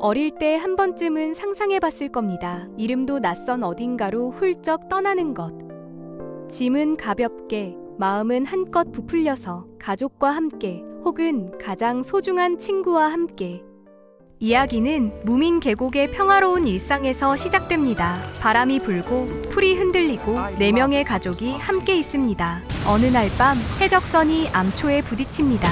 어릴 때 한 번쯤은 상상해 봤을 겁니다. 이름도 낯선 어딘가로 훌쩍 떠나는 것. 짐은 가볍게, 마음은 한껏 부풀려서 가족과 함께, 혹은 가장 소중한 친구와 함께. 이야기는 무민 계곡의 평화로운 일상에서 시작됩니다. 바람이 불고 풀이 흔들리고 4명의 가족이 함께 있습니다. 어느 날 밤 해적선이 암초에 부딪힙니다.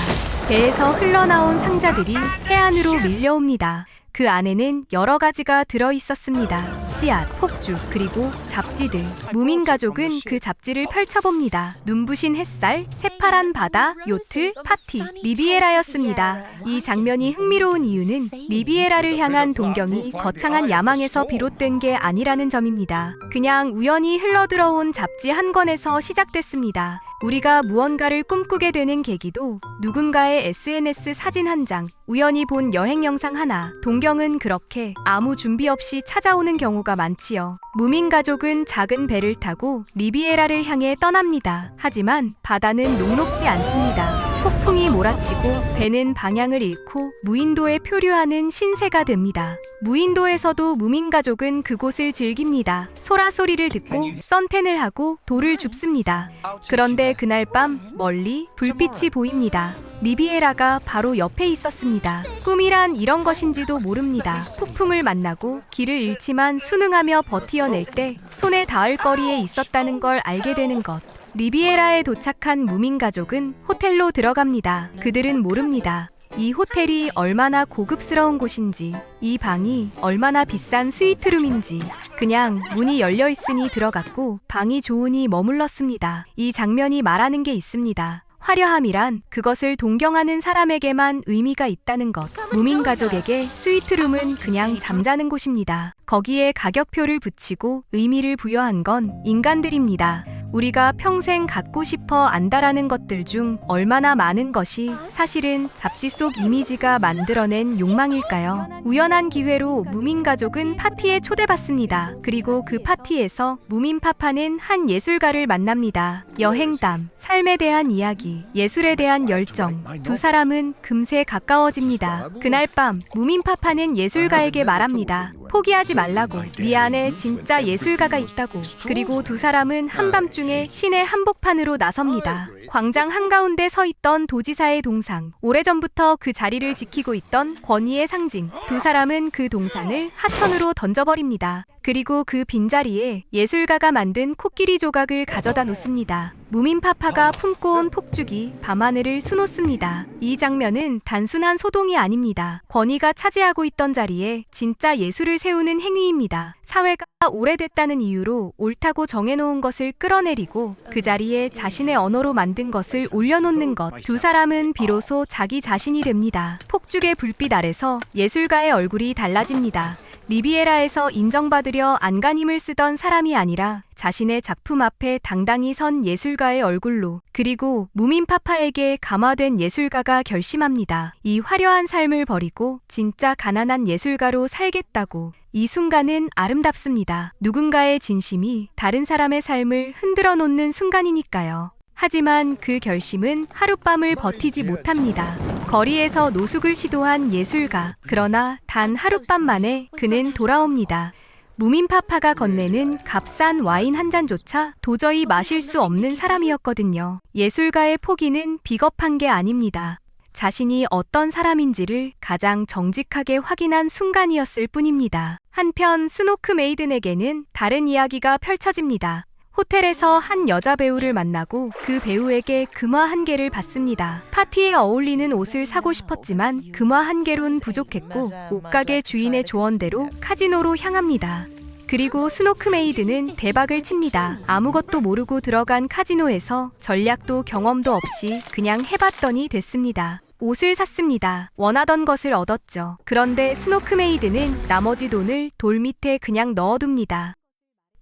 배에서 흘러나온 상자들이 해안으로 밀려옵니다. 그 안에는 여러 가지가 들어있었습니다. 씨앗, 폭죽, 그리고 잡지들. 무민 가족은 그 잡지를 펼쳐봅니다. 눈부신 햇살, 새파란 바다, 요트, 파티, 리비에라였습니다. 이 장면이 흥미로운 이유는 리비에라를 향한 동경이 거창한 야망에서 비롯된 게 아니라는 점입니다. 그냥 우연히 흘러들어온 잡지 한 권에서 시작됐습니다. 우리가 무언가를 꿈꾸게 되는 계기도 누군가의 SNS 사진 한 장, 우연히 본 여행 영상 하나, 동경은 그렇게 아무 준비 없이 찾아오는 경우가 많지요. 무민 가족은 작은 배를 타고 리비에라를 향해 떠납니다. 하지만 바다는 녹록지 않습니다. 폭풍이 몰아치고 배는 방향을 잃고 무인도에 표류하는 신세가 됩니다. 무인도에서도 무민 가족은 그곳을 즐깁니다. 소라 소리를 듣고 선탠을 하고 돌을 줍습니다. 그런데 그날 밤 멀리 불빛이 보입니다. 리비에라가 바로 옆에 있었습니다. 꿈이란 이런 것인지도 모릅니다. 폭풍을 만나고 길을 잃지만 순응하며 버티어낼 때 손에 닿을 거리에 있었다는 걸 알게 되는 것. 리비에라에 도착한 무민 가족은 호텔로 들어갑니다. 그들은 모릅니다. 이 호텔이 얼마나 고급스러운 곳인지, 이 방이 얼마나 비싼 스위트룸인지. 그냥 문이 열려 있으니 들어갔고 방이 좋으니 머물렀습니다. 이 장면이 말하는 게 있습니다. 화려함이란 그것을 동경하는 사람에게만 의미가 있다는 것. 무민 가족에게 스위트룸은 그냥 잠자는 곳입니다. 거기에 가격표를 붙이고 의미를 부여한 건 인간들입니다. 우리가 평생 갖고 싶어 안다라는 것들 중 얼마나 많은 것이 사실은 잡지 속 이미지가 만들어낸 욕망일까요? 우연한 기회로 무민 가족은 파티에 초대받습니다. 그리고 그 파티에서 무민파파는 한 예술가를 만납니다. 여행담, 삶에 대한 이야기, 예술에 대한 열정. 두 사람은 금세 가까워집니다. 그날 밤 무민파파는 예술가에게 말합니다. 포기하지 말라고. 네 안에 진짜 예술가가 있다고. 그리고 두 사람은 한밤중에 시내 한복판으로 나섭니다. 광장 한가운데 서 있던 도지사의 동상. 오래전부터 그 자리를 지키고 있던 권위의 상징. 두 사람은 그 동상을 하천으로 던져버립니다. 그리고 그 빈자리에 예술가가 만든 코끼리 조각을 가져다 놓습니다. 무민파파가 품고 온 폭죽이 밤하늘을 수놓습니다. 이 장면은 단순한 소동이 아닙니다. 권위가 차지하고 있던 자리에 진짜 예술을 세우는 행위입니다. 사회가 오래됐다는 이유로 옳다고 정해놓은 것을 끌어내리고 그 자리에 자신의 언어로 만든 것을 올려놓는 것. 두 사람은 비로소 자기 자신이 됩니다. 폭죽의 불빛 아래서 예술가의 얼굴이 달라집니다. 리비에라에서 인정받으려 안간힘을 쓰던 사람이 아니라 자신의 작품 앞에 당당히 선 예술가의 얼굴로, 그리고 무민파파에게 감화된 예술가가 결심합니다. 이 화려한 삶을 버리고 진짜 가난한 예술가로 살겠다고. 이 순간은 아름답습니다. 누군가의 진심이 다른 사람의 삶을 흔들어 놓는 순간이니까요. 하지만 그 결심은 하룻밤을 버티지 못합니다. 거리에서 노숙을 시도한 예술가. 그러나 단 하룻밤 만에 그는 돌아옵니다. 무민파파가 건네는 값싼 와인 한 잔조차 도저히 마실 수 없는 사람이었거든요. 예술가의 포기는 비겁한 게 아닙니다. 자신이 어떤 사람인지를 가장 정직하게 확인한 순간이었을 뿐입니다. 한편 스노크 메이든에게는 다른 이야기가 펼쳐집니다. 호텔에서 한 여자 배우를 만나고 그 배우에게 금화 한 개를 받습니다. 파티에 어울리는 옷을 사고 싶었지만 금화 한 개로는 부족했고 옷가게 주인의 조언대로 카지노로 향합니다. 그리고 스노크 메이드는 대박을 칩니다. 아무것도 모르고 들어간 카지노에서 전략도 경험도 없이 그냥 해봤더니 됐습니다. 옷을 샀습니다. 원하던 것을 얻었죠. 그런데 스노크 메이드는 나머지 돈을 돌 밑에 그냥 넣어둡니다.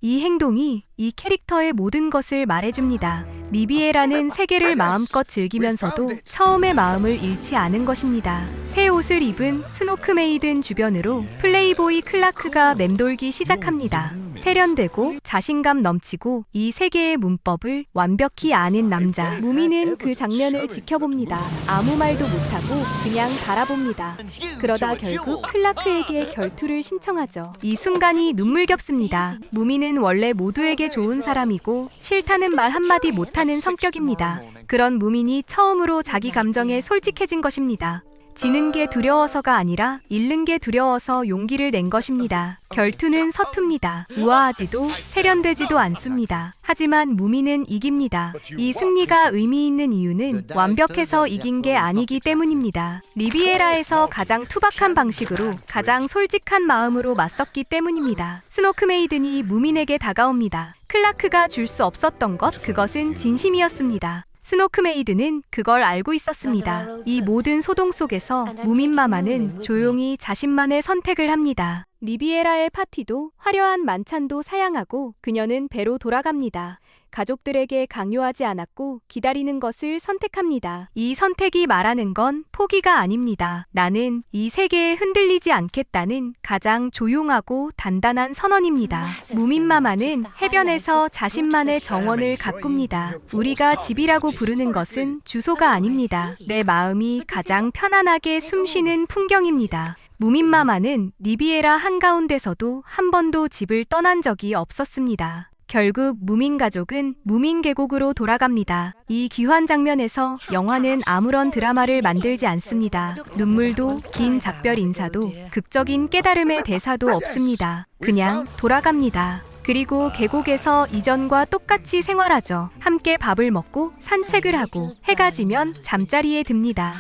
이 행동이 이 캐릭터의 모든 것을 말해줍니다. 리비에라는 세계를 마음껏 즐기면서도 처음의 마음을 잃지 않은 것입니다. 새 옷을 입은 스노크 메이든 주변으로 플레이보이 클라크가 맴돌기 시작합니다. 세련되고 자신감 넘치고 이 세계의 문법을 완벽히 아는 남자. 무미는 그 장면을 지켜봅니다. 아무 말도 못하고 그냥 바라봅니다. 그러다 결국 클라크에게 결투를 신청하죠. 이 순간이 눈물겹습니다. 무미는 원래 모두에게 좋은 사람이고 싫다는 말 한마디 못하는 성격입니다. 그런 무민이 처음으로 자기 감정에 솔직해진 것입니다. 지는 게 두려워서가 아니라 잃는 게 두려워서 용기를 낸 것입니다. 결투는 서툽니다. 우아하지도 세련되지도 않습니다. 하지만 무미는 이깁니다. 이 승리가 의미 있는 이유는 완벽해서 이긴 게 아니기 때문입니다. 리비에라에서 가장 투박한 방식으로 가장 솔직한 마음으로 맞섰기 때문입니다. 스노크메이든이 무민에게 다가옵니다. 클라크가 줄 수 없었던 것, 그것은 진심이었습니다. 스노크메이드는 그걸 알고 있었습니다. 이 모든 소동 속에서 무민마마는 조용히 자신만의 선택을 합니다. 리비에라의 파티도 화려한 만찬도 사양하고 그녀는 배로 돌아갑니다. 가족들에게 강요하지 않았고 기다리는 것을 선택합니다. 이 선택이 말하는 건 포기가 아닙니다. 나는 이 세계에 흔들리지 않겠다는 가장 조용하고 단단한 선언입니다. 무민마마는 해변에서 자신만의 정원을 가꿉니다. 우리가 집이라고 부르는 것은 주소가 아닙니다. 내 마음이 가장 편안하게 숨쉬는 풍경입니다. 무민마마는 리비에라 한가운데서도 한 번도 집을 떠난 적이 없었습니다. 결국 무민가족은 무민계곡으로 돌아갑니다. 이 귀환 장면에서 영화는 아무런 드라마를 만들지 않습니다. 눈물도, 긴 작별 인사도, 극적인 깨달음의 대사도 없습니다. 그냥 돌아갑니다. 그리고 계곡에서 이전과 똑같이 생활하죠. 함께 밥을 먹고 산책을 하고 해가 지면 잠자리에 듭니다.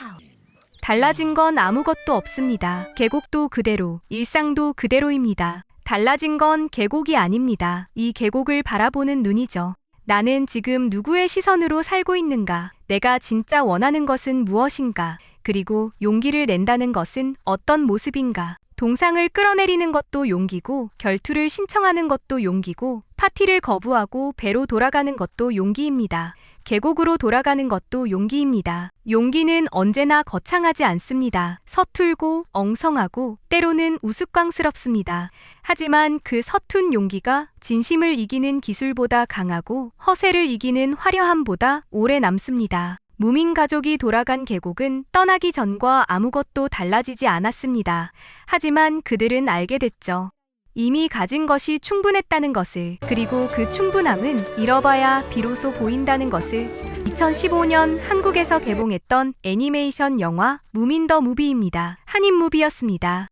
달라진 건 아무것도 없습니다. 계곡도 그대로, 일상도 그대로입니다. 달라진 건 계곡이 아닙니다. 이 계곡을 바라보는 눈이죠. 나는 지금 누구의 시선으로 살고 있는가? 내가 진짜 원하는 것은 무엇인가? 그리고 용기를 낸다는 것은 어떤 모습인가? 동상을 끌어내리는 것도 용기고, 결투를 신청하는 것도 용기고, 파티를 거부하고 배로 돌아가는 것도 용기입니다. 계곡으로 돌아가는 것도 용기입니다. 용기는 언제나 거창하지 않습니다. 서툴고 엉성하고 때로는 우스꽝스럽습니다. 하지만 그 서툰 용기가 진심을 이기는 기술보다 강하고 허세를 이기는 화려함보다 오래 남습니다. 무민가족이 돌아간 계곡은 떠나기 전과 아무것도 달라지지 않았습니다. 하지만 그들은 알게 됐죠. 이미 가진 것이 충분했다는 것을, 그리고 그 충분함은 잃어봐야 비로소 보인다는 것을. 2015년 한국에서 개봉했던 애니메이션 영화 무민 더 무비입니다. 한인무비였습니다.